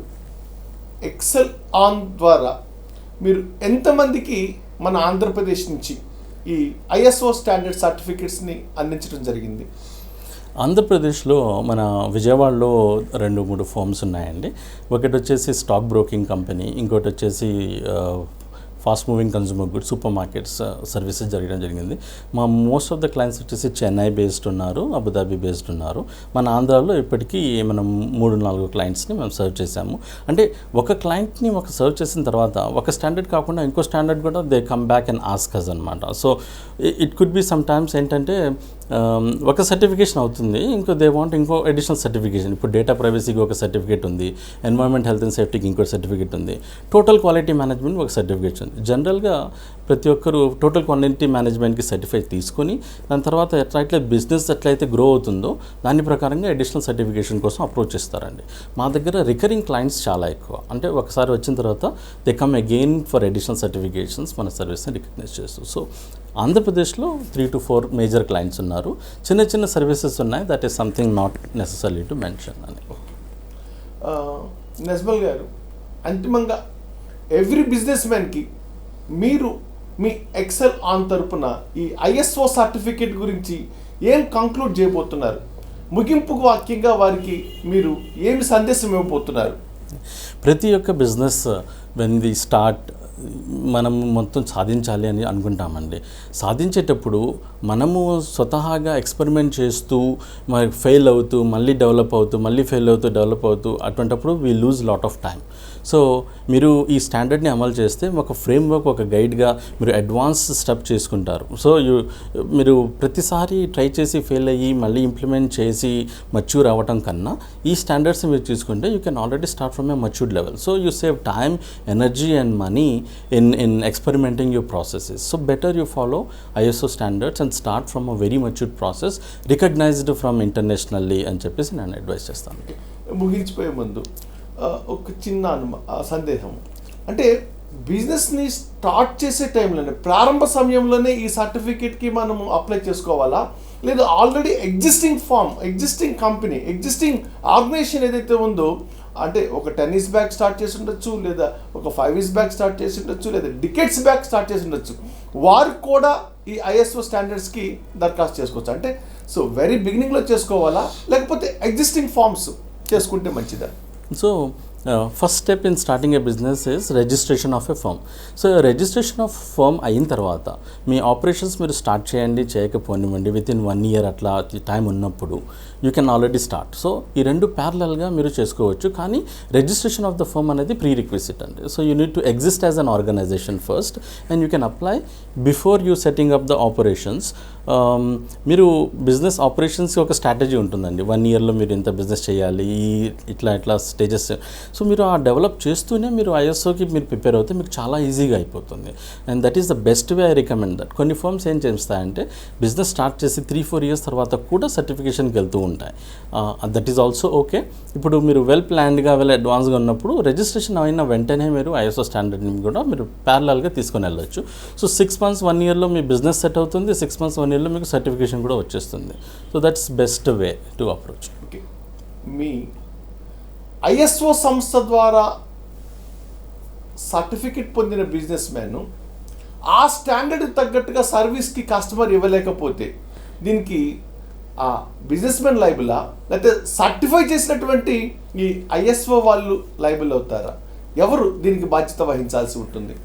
ఎక్సెల్ ఆన్ ద్వారా మీరు ఎంతమందికి మన ఆంధ్రప్రదేశ్ నుంచి ఈ ఐఎస్ఓ స్టాండర్డ్ సర్టిఫికెట్స్ని అందించడం జరిగింది? ఆంధ్రప్రదేశ్లో మన విజయవాడలో 2-3 ఫర్మ్స్ ఉన్నాయండి. ఒకటి వచ్చేసి స్టాక్ బ్రోకింగ్ కంపెనీ, ఇంకోటి వచ్చేసి fast moving consumer goods super markets services జరగడం జరిగింది. మా మోస్ట్ ఆఫ్ ద క్లయింట్స్ వచ్చేసి చెన్నై బేస్డ్ ఉన్నారు, అబుదాబి బేస్డ్ ఉన్నారు. మన ఆంధ్రాలో ఇప్పటికీ మనం 3-4 క్లయింట్స్ని మేము సర్వ్ చేశాము. అంటే ఒక క్లయింట్ని సర్వ్ చేసిన తర్వాత ఒక స్టాండర్డ్ కాకుండా ఇంకో స్టాండర్డ్ కూడా they come back and ask us అనమాట. So it could be sometimes ఏంటంటే ఒక సర్టిఫికేషన్ అవుతుంది, దే వాంట్ ఇంకో అడిషనల్ సర్టిఫికేషన్. ఇప్పుడు డేటా ప్రైవసీకి ఒక సర్టిఫికేట్ ఉంది, ఎన్వైరన్మెంట్ హెల్త్ అండ్ సేఫ్టీకి ఇంకో సర్టిఫికేట్ ఉంది, టోటల్ క్వాలిటీ మేనేజ్మెంట్ ఒక సర్టిఫికేట్ ఉంది. జనరల్గా ప్రతి ఒక్కరు టోటల్ క్వాలిటీ మేనేజ్మెంట్కి సర్టిఫై తీసుకొని దాని తర్వాత ఎట్లయితే బిజినెస్ ఎట్లయితే గ్రో అవుతుందో దాని ప్రకారంగా అడిషనల్ సర్టిఫికేషన్ కోసం అప్రోచ్ చేస్తారండి. మా దగ్గర రికరింగ్ క్లయింట్స్ చాలా ఎక్కువ. అంటే ఒకసారి వచ్చిన తర్వాత they come again for additional certifications మన సర్వీస్ని రికగ్నైజ్ చేస్తూ. సో ఆంధ్రప్రదేశ్లో 3 to 4 మేజర్ క్లయింట్స్ ఉన్నారు. చిన్న చిన్న సర్వీసెస్ ఉన్నాయి, that is something not necessary to mention అని. నజ్మల్ గారు, అంతిమంగా ఎవ్రీ బిజినెస్ మ్యాన్కి మీరు మీ ఎక్సెల్ ఆన్ తరపున ఈ ఐఎస్ఓ సర్టిఫికేట్ గురించి ఏం కంక్లూడ్ చేయబోతున్నారు? ముగింపు వాక్యంగా వారికి మీరు ఏమి సందేశం ఇవ్వబోతున్నారు? ప్రతి ఒక్క బిజినెస్ వెన్ వి స్టార్ట్ మనం మొత్తం సాధించాలి అని అనుకుంటామండి. సాధించేటప్పుడు మనము స్వతహాగా ఎక్స్పెరిమెంట్ చేస్తూ మరి ఫెయిల్ అవుతూ మళ్ళీ డెవలప్ అవుతూ మళ్ళీ ఫెయిల్ అవుతూ డెవలప్ అవుతూ అటువంటప్పుడు we lose lot of time. So మీరు ఈ స్టాండర్డ్ని అమలు చేస్తే ఒక ఫ్రేమ్వర్క్, ఒక గైడ్గా మీరు అడ్వాన్స్ స్టెప్ చేసుకుంటారు. సో మీరు ప్రతిసారి ట్రై చేసి ఫెయిల్ అయ్యి మళ్ళీ ఇంప్లిమెంట్ చేసి మచ్యూర్ అవ్వటం కన్నా ఈ స్టాండర్డ్స్ మీరు తీసుకుంటే you can already start from A మచ్యూర్డ్ level. So you save time, energy and money in experimenting your processes. So better you follow ISO standards and start from a very matured process, recognized from internationally అని చెప్పేసి నేను అడ్వైస్ చేస్తాను. ముగించిపోయే ముందు ఒక చిన్న సందేహం, అంటే బిజినెస్ని స్టార్ట్ చేసే టైంలోనే, ప్రారంభ సమయంలోనే ఈ సర్టిఫికేట్కి మనము అప్లై చేసుకోవాలా, లేదా already existing company, existing organization ఏదైతే ఉందో, అంటే ఒక 10 years బ్యాక్ స్టార్ట్ చేసి ఉండొచ్చు, లేదా ఒక 5 years బ్యాక్ స్టార్ట్ చేసి ఉండొచ్చు, లేదా డికెట్స్ బ్యాక్ స్టార్ట్ చేసి ఉండొచ్చు, వారు కూడా ఈ ఐఎస్ఓ స్టాండర్డ్స్కి దరఖాస్తు చేసుకోవచ్చు? అంటే సో వెరీ బిగినింగ్లో చేసుకోవాలా, లేకపోతే ఎగ్జిస్టింగ్ ఫార్మ్స్ చేసుకుంటే మంచిదా? So first step in starting a business is registration of a firm. So registration of firm అయిన తర్వాత మీ ఆపరేషన్స్ మీరు స్టార్ట్ చేయండి, చేయకపోనివ్వండి, వితిన్ 1 year అట్లా టైం ఉన్నప్పుడు you can already start. So ఈ రెండు ప్యారలల్గా మీరు చేసుకోవచ్చు, కానీ రిజిస్ట్రేషన్ ఆఫ్ ద ఫర్మ్ అనేది ప్రీ రిక్విజిట్ అండి. So you need to exist as an organization first and you can apply before you setting up the operations. మీరు బిజినెస్ ఆపరేషన్స్కి ఒక స్ట్రాటజీ ఉంటుందండి. 1 yearలో మీరు ఎంత బిజినెస్ చేయాలి, ఇట్లా స్టేజెస్. సో మీరు ఆ డెవలప్ చేస్తూనే మీరు ఐఎస్ఓకి మీరు ప్రిపేర్ అవుతే మీకు చాలా ఈజీగా అయిపోతుంది. And that is the best way I recommend that. కొన్ని ఫర్మ్స్ ఏం చేస్తాయంటే బిజినెస్ స్టార్ట్ చేసి 3-4 ఇయర్స్ తర్వాత కూడా సర్టిఫికేషన్కి వెళ్తూ ఉంటాయి. That is also okay. ఇప్పుడు మీరు వెల్ ప్లాన్డ్గా అడ్వాన్స్గా ఉన్నప్పుడు రిజిస్ట్రేషన్ అయిన వెంటనే మీరు ఐఎస్ఓ స్టాండర్డ్ని కూడా మీరు ప్యారలల్గా తీసుకొని వెళ్ళొచ్చు. సో 6 months 1 yearలో మీ బిజినెస్ సెట్ అవుతుంది, 6 months 1 yearలో మీకు సర్టిఫికేషన్ కూడా వచ్చేస్తుంది. So that's best way to approach. Okay, me ISO సంస్థ ద్వారా సర్టిఫికెట్ పొందిన బిజినెస్ మ్యాన్ ఆ స్టాండర్డ్ తగ్గట్టుగా సర్వీస్కి కస్టమర్ ఇవ్వలేకపోతే దీనికి ఆ బిజినెస్ మ్యాన్ లైబులా, లేకపోతే సర్టిఫై చేసినటువంటి ఈ ఐఎస్ఓ వాళ్ళు లైబుల్ అవుతారా? ఎవరు దీనికి బాధ్యత వహించాల్సి ఉంటుంది?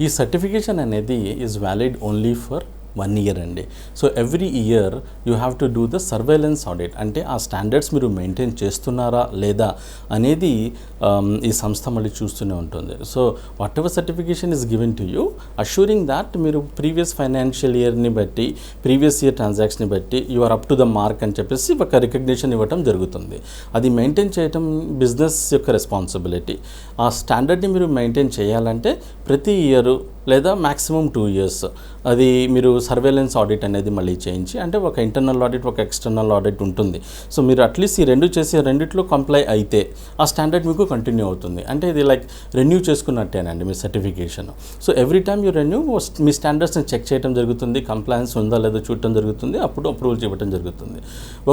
ఈ సర్టిఫికేషన్ అనేది is valid only for 1 year అండి. So every year you have to do the surveillance audit. అంటే ఆ స్టాండర్డ్స్ మీరు మెయింటైన్ చేస్తున్నారా లేదా అనేది ఈ సంస్థ మళ్ళీ చూస్తూనే ఉంటుంది. So whatever certification is given to you, assuring that మీరు ప్రీవియస్ ఫైనాన్షియల్ ఇయర్ని బట్టి, ప్రీవియస్ ఇయర్ ట్రాన్సాక్షన్ని బట్టి you are up to the mark అని చెప్పేసి ఒక రికగ్నిషన్ ఇవ్వటం జరుగుతుంది. అది మెయింటైన్ చేయటం బిజినెస్ యొక్క రెస్పాన్సిబిలిటీ. ఆ స్టాండర్డ్ని మీరు మెయింటైన్ చేయాలంటే ప్రతి ఇయరు లేదా మ్యాక్సిమం 2 years అది మీరు సర్వేలెన్స్ ఆడిట్ అనేది మళ్ళీ చేయించి, అంటే ఒక ఇంటర్నల్ ఆడిట్, ఒక ఎక్స్టర్నల్ ఆడిట్ ఉంటుంది. సో మీరు అట్లీస్ట్ ఈ రెండు చేసి రెండిట్లో కంప్లై అయితే ఆ స్టాండర్డ్ మీకు కంటిన్యూ అవుతుంది. అంటే ఇది లైక్ రెన్యూ చేసుకున్నట్టేనండి మీ certification. So every time you renew మీ స్టాండర్డ్స్ని చెక్ చేయడం జరుగుతుంది, కంప్లైన్స్ ఉందా లేదా చూడటం జరుగుతుంది, అప్పుడు అప్రూవల్ ఇవ్వడం జరుగుతుంది.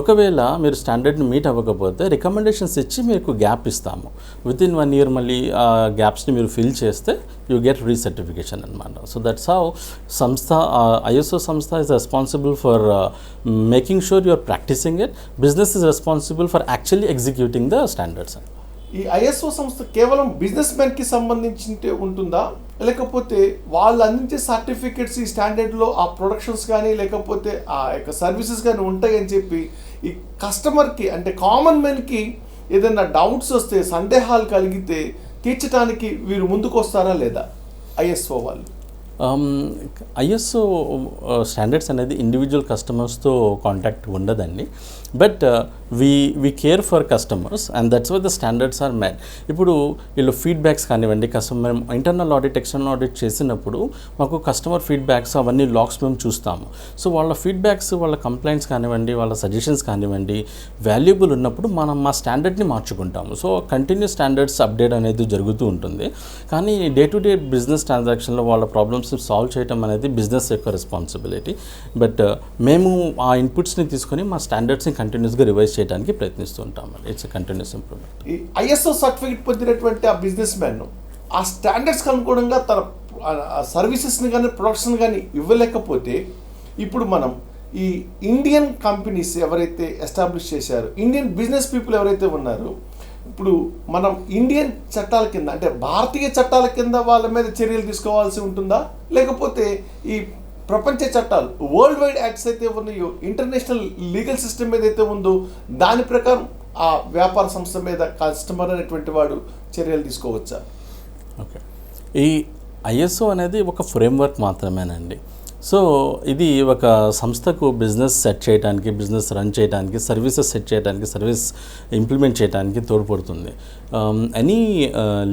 ఒకవేళ మీరు స్టాండర్డ్ని మీట్ అవ్వకపోతే రికమెండేషన్స్ ఇచ్చి మీకు గ్యాప్ ఇస్తాము. వితిన్ 1 year మళ్ళీ ఆ గ్యాప్స్ని మీరు ఫిల్ చేస్తే యూ గెట్ రీసర్టిఫికేషన్ అనమాట. సో దట్స్ హౌ సంస్థ ఐఎస్ఓ సంస్థ is responsible for making sure you are practicing it. Business is responsible for actually executing the standards. ఈ ఐఎస్ఓ సంస్థ కేవలం బిజినెస్ మ్యాన్కి సంబంధించి ఉంటుందా, లేకపోతే వాళ్ళు అందించే సర్టిఫికెట్స్ ఈ స్టాండర్డ్లో ఆ ప్రొడక్షన్స్ కానీ లేకపోతే ఆ యొక్క సర్వీసెస్ కానీ ఉంటాయని చెప్పి ఈ కస్టమర్కి అంటే కామన్ మ్యాన్కి ఏదైనా డౌట్స్ వస్తే, సందేహాలు కలిగితే తీర్చడానికి వీరు ముందుకు వస్తారా లేదా ఐఎస్ఓ వాళ్ళు? ఐఎస్ఓ స్టాండర్డ్స్ అనేది ఇండివిజువల్ కస్టమర్స్తో కాంటాక్ట్ ఉండదండి. But we care for customers and that's why the standards are met. ఇప్పుడు వీళ్ళు ఫీడ్బ్యాక్స్ కానివ్వండి, customer internal audit, external audit చేసినప్పుడు మాకు కస్టమర్ ఫీడ్బ్యాక్స్ అవన్నీ లాగ్స్ మేము చూస్తాము. సో వాళ్ళ ఫీడ్బ్యాక్స్, వాళ్ళ కంప్లైంట్స్ కానివ్వండి, వాళ్ళ సజెషన్స్ కానివ్వండి వాల్యుబుల్ ఉన్నప్పుడు మనం మా స్టాండర్డ్ని మార్చుకుంటాము. సో కంటిన్యూస్ స్టాండర్డ్స్ అప్డేట్ అనేది జరుగుతూ ఉంటుంది. కానీ డే టు డే బిజినెస్ ట్రాన్సాక్షన్లో వాళ్ళ ప్రాబ్లమ్స్ సాల్వ్ చేయడం అనేది బిజినెస్ యొక్క రెస్పాన్సిబిలిటీ. బట్ మేము ఆ ఇన్పుట్స్ని తీసుకొని మా స్టాండర్డ్స్ని కంటిన్యూస్గా రివైజ్ చేయడానికి ప్రయత్నిస్తూ ఉంటాము. It's continuous improvement. ఈ ఐఎస్ఓ సర్టిఫికేట్ పొందినటువంటి ఆ బిజినెస్ మ్యాన్ ఆ స్టాండర్డ్స్కి అనుగుణంగా తన సర్వీసెస్ని కానీ ప్రొడక్ట్స్ని కానీ ఇవ్వలేకపోతే ఇప్పుడు మనం ఈ ఇండియన్ కంపెనీస్ ఎవరైతే ఎస్టాబ్లిష్ చేశారో, ఇండియన్ బిజినెస్ పీపుల్ ఎవరైతే ఉన్నారో, ఇప్పుడు మనం ఇండియన్ చట్టాల కింద అంటే భారతీయ చట్టాల కింద వాళ్ళ మీద చర్యలు తీసుకోవాల్సి ఉంటుందా, లేకపోతే ఈ ప్రపంచ చట్టాలు వరల్డ్ వైడ్ యాక్ట్స్ అయితే ఉన్నాయో, ఇంటర్నేషనల్ లీగల్ సిస్టమ్ ఏదైతే ఉందో దాని ప్రకారం ఆ వ్యాపార సంస్థ మీద కస్టమర్ అనేటువంటి వాడు చర్యలు తీసుకోవచ్చా? ఓకే, ఈ ఐఎస్ఓ అనేది ఒక ఫ్రేమ్వర్క్ మాత్రమేనండి. సో ఇది ఒక సంస్థకు బిజినెస్ సెట్ చేయడానికి, బిజినెస్ రన్ చేయడానికి, సర్వీసెస్ సెట్ చేయడానికి, సర్వీస్ ఇంప్లిమెంట్ చేయడానికి తోడ్పడుతుంది. Any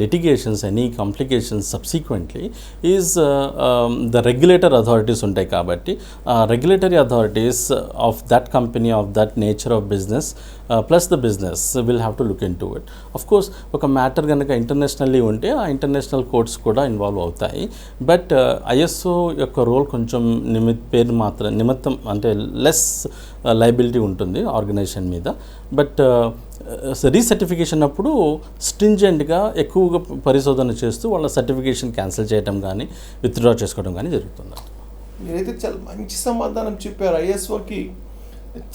litigations, any complications subsequently is the regulator authorities ఉంటాయి. కాబట్టి regulatory authorities of that company, of that nature of business plus the business will have to look in to it. Of course ఒక మ్యాటర్ కనుక ఇంటర్నేషనల్లీ ఉంటే ఆ ఇంటర్నేషనల్ కోర్ట్స్ కూడా ఇన్వాల్వ్ అవుతాయి. బట్ ఐఎస్ఓ యొక్క రోల్ కొంచెం నిమిత్తం అంటే లెస్ లయబిలిటీ ఉంటుంది ఆర్గనైజేషన్ మీద. బట్ రీసర్టిఫికేషన్ అప్పుడు స్ట్రింజెంట్గా ఎక్కువగా పరిశోధన చేస్తూ వాళ్ళ సర్టిఫికేషన్ క్యాన్సిల్ చేయడం కానీ విత్డ్రా చేసుకోవడం కానీ జరుగుతుంది. మీరైతే చాలా మంచి సమాధానం చెప్పారు. ఐఎస్ఓకి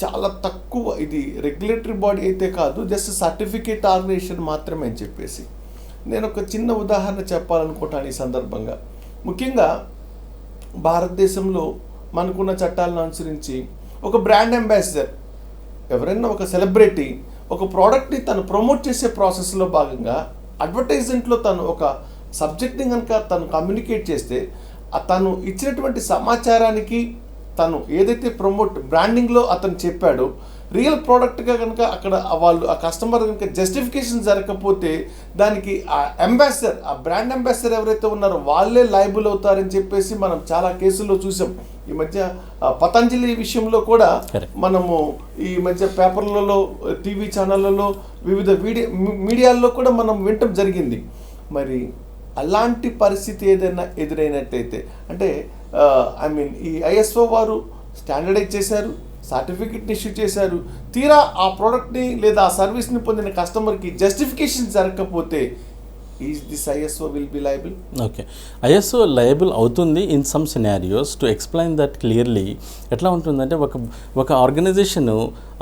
చాలా తక్కువ, ఇది రెగ్యులేటరీ బాడీ అయితే కాదు, జస్ట్ సర్టిఫికేట్ ఆర్గనైజేషన్ మాత్రమే అని చెప్పేసి నేను ఒక చిన్న ఉదాహరణ చెప్పాలనుకుంటాను ఈ సందర్భంగా. ముఖ్యంగా భారతదేశంలో మనకున్న చట్టాలను అనుసరించి ఒక బ్రాండ్ అంబాసిడర్, ఎవరైనా ఒక సెలబ్రిటీ ఒక ప్రోడక్ట్ని తను ప్రమోట్ చేసే ప్రాసెస్లో భాగంగా అడ్వర్టైజ్మెంట్లో తను ఒక సబ్జెక్ట్ని కనుక తను కమ్యూనికేట్ చేస్తే తను ఇచ్చినటువంటి సమాచారానికి తను ఏదైతే బ్రాండింగ్లో అతను చెప్పాడో రియల్ ప్రోడక్ట్గా కనుక అక్కడ వాళ్ళు ఆ కస్టమర్ కనుక జస్టిఫికేషన్ జరగకపోతే దానికి ఆ అంబాసిడర్, ఆ బ్రాండ్ అంబాసిడర్ ఎవరైతే ఉన్నారో వాళ్ళే లయబుల్ అవుతారని చెప్పేసి మనం చాలా కేసుల్లో చూసాం. ఈ మధ్య పతంజలి విషయంలో కూడా మనము ఈ మధ్య పేపర్లలో, టీవీ ఛానళ్ళలో, వివిధ మీడియాల్లో కూడా మనం వినటం జరిగింది. మరి అలాంటి పరిస్థితి ఏదైనా ఎదురైనట్టయితే అంటే ఈ ఐఎస్ఓ వారు స్టాండర్డైజ్ చేశారు, సర్టిఫికెట్ని ఇష్యూ చేశారు, తీరా ఆ ప్రోడక్ట్ని లేదా ఆ సర్వీస్ని పొందిన కస్టమర్కి జస్టిఫికేషన్ జరగకపోతే is this ISO will be liable? Okay, ISO liable అవుతుంది in some scenarios. To explain that clearly, ఎట్లా ఉంటుందంటే ఒక ఆర్గనైజేషన్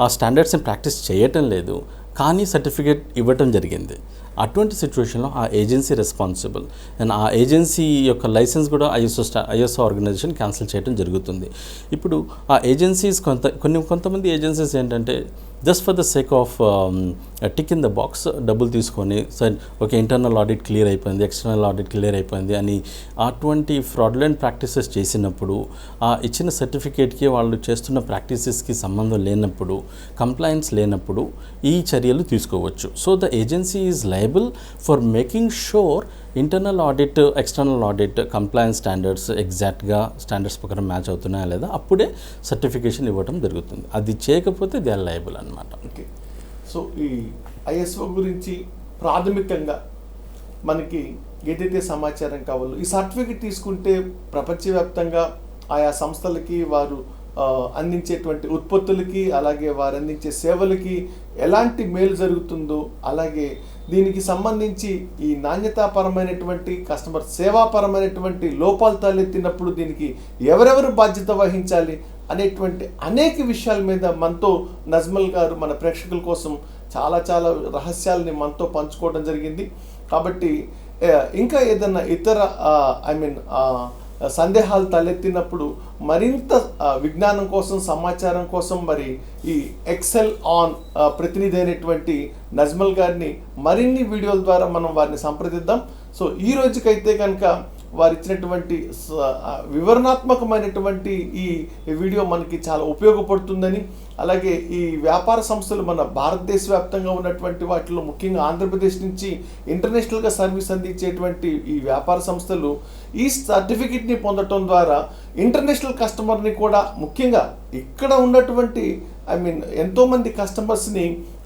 ఆ స్టాండర్డ్స్ని ప్రాక్టీస్ చేయటం లేదు, కానీ సర్టిఫికేట్ ఇవ్వటం జరిగింది. అటువంటి సిచ్యువేషన్లో ఆ ఏజెన్సీ రెస్పాన్సిబుల్, అండ్ ఆ ఏజెన్సీ యొక్క లైసెన్స్ కూడా ఐఎస్ఓ ఆర్గనైజేషన్ క్యాన్సిల్ చేయడం జరుగుతుంది. ఇప్పుడు ఆ ఏజెన్సీస్ కొంతమంది ఏజెన్సీస్ ఏంటంటే just for the sake of tick in the box డబ్బులు తీసుకొని sir okay internal audit clear అయిపోయింది, ఎక్స్టర్నల్ ఆడిట్ క్లియర్ అయిపోయింది అని అటువంటి ఫ్రాడ్యులెంట్ ప్రాక్టీసెస్ చేసినప్పుడు, ఆ ఇచ్చిన సర్టిఫికేట్కి వాళ్ళు చేస్తున్న ప్రాక్టీసెస్కి సంబంధం లేనప్పుడు, కంప్లైంట్స్ లేనప్పుడు ఈ చర్యలు తీసుకోవచ్చు. So the agency is liable for making sure internal audit, external audit, compliance standards ఎగ్జాక్ట్గా స్టాండర్డ్స్ ప్రకారం మ్యాచ్ అవుతున్నాయా లేదా అప్పుడే సర్టిఫికేషన్ ఇవ్వడం జరుగుతుంది. అది చేయకపోతే దే ఆర్ లయబుల్ అనమాట. ఓకే, సో ఈ ఐఎస్ఓ గురించి ప్రాథమికంగా మనకి ఏదైతే సమాచారం కావాలో, ఈ సర్టిఫికెట్ తీసుకుంటే ప్రపంచవ్యాప్తంగా ఆయా సంస్థలకి వారు అందించేటువంటి ఉత్పత్తులకి, అలాగే వారు అందించే సేవలకి ఎలాంటి మేలు జరుగుతుందో, అలాగే దీనికి సంబంధించి ఈ నాణ్యతాపరమైనటువంటి కస్టమర్ సేవాపరమైనటువంటి లోపాలు తలెత్తినప్పుడు దీనికి ఎవరెవరు బాధ్యత వహించాలి అనేటువంటి అనేక విషయాల మీద మనతో నజ్మల్ గారు మన ప్రేక్షకుల కోసం చాలా చాలా రహస్యాలని మనతో పంచుకోవడం జరిగింది. కాబట్టి ఇంకా ఏదన్నా ఇతర సందేహాలు తలెత్తినప్పుడు మరింత విజ్ఞానం కోసం, సమాచారం కోసం మరి ఈ ఎక్సెల్ ఆన్ ప్రతినిధి అయినటువంటి నజ్మల్ గారిని మరిన్ని వీడియోల ద్వారా మనం వారిని సంప్రదిద్దాం. సో ఈ రోజుకైతే కనుక వారు ఇచ్చినటువంటి వివరణాత్మకమైనటువంటి ఈ వీడియో మనకి చాలా ఉపయోగపడుతుందని, అలాగే ఈ వ్యాపార సంస్థలు మన భారతదేశ వ్యాప్తంగా ఉన్నటువంటి వాటిలో ముఖ్యంగా ఆంధ్రప్రదేశ్ నుంచి ఇంటర్నేషనల్గా సర్వీస్ అందించేటువంటి ఈ వ్యాపార సంస్థలు ఈ సర్టిఫికెట్ని పొందటం ద్వారా ఇంటర్నేషనల్ కస్టమర్ని కూడా, ముఖ్యంగా ఇక్కడ ఉన్నటువంటి ఎంతోమంది కస్టమర్స్ని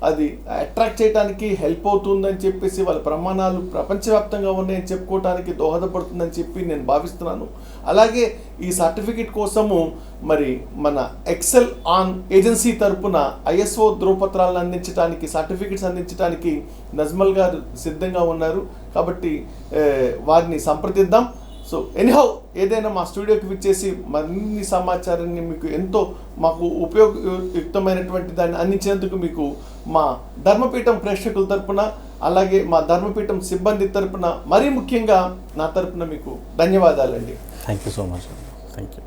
అది అట్రాక్ట్ చేయడానికి హెల్ప్ అవుతుందని చెప్పేసి వాళ్ళ ప్రమాణాలు ప్రపంచవ్యాప్తంగా ఉన్నాయని చెప్పుకోవడానికి దోహదపడుతుందని చెప్పి నేను భావిస్తున్నాను. అలాగే ఈ సర్టిఫికెట్ కోసము మరి మన ఎక్సెల్ ఆన్ ఏజెన్సీ తరపున ఐఎస్ఓ ధృవపత్రాలను అందించడానికి, సర్టిఫికెట్స్ అందించడానికి నజ్మల్ గారు సిద్ధంగా ఉన్నారు. కాబట్టి వారిని సంప్రదిద్దాం. సో ఎనీహౌ, ఏదైనా మా స్టూడియోకి విచ్చేసి మరిన్ని సమాచారాన్ని మీకు ఎంతో మాకు ఉపయోగయుక్తమైనటువంటి దాన్ని అందించేందుకు మీకు మా ధర్మపీఠం ప్రేక్షకుల తరపున, అలాగే మా ధర్మపీఠం సిబ్బంది తరపున, మరీ ముఖ్యంగా నా తరపున మీకు ధన్యవాదాలండి. Thank you so much. Thank you.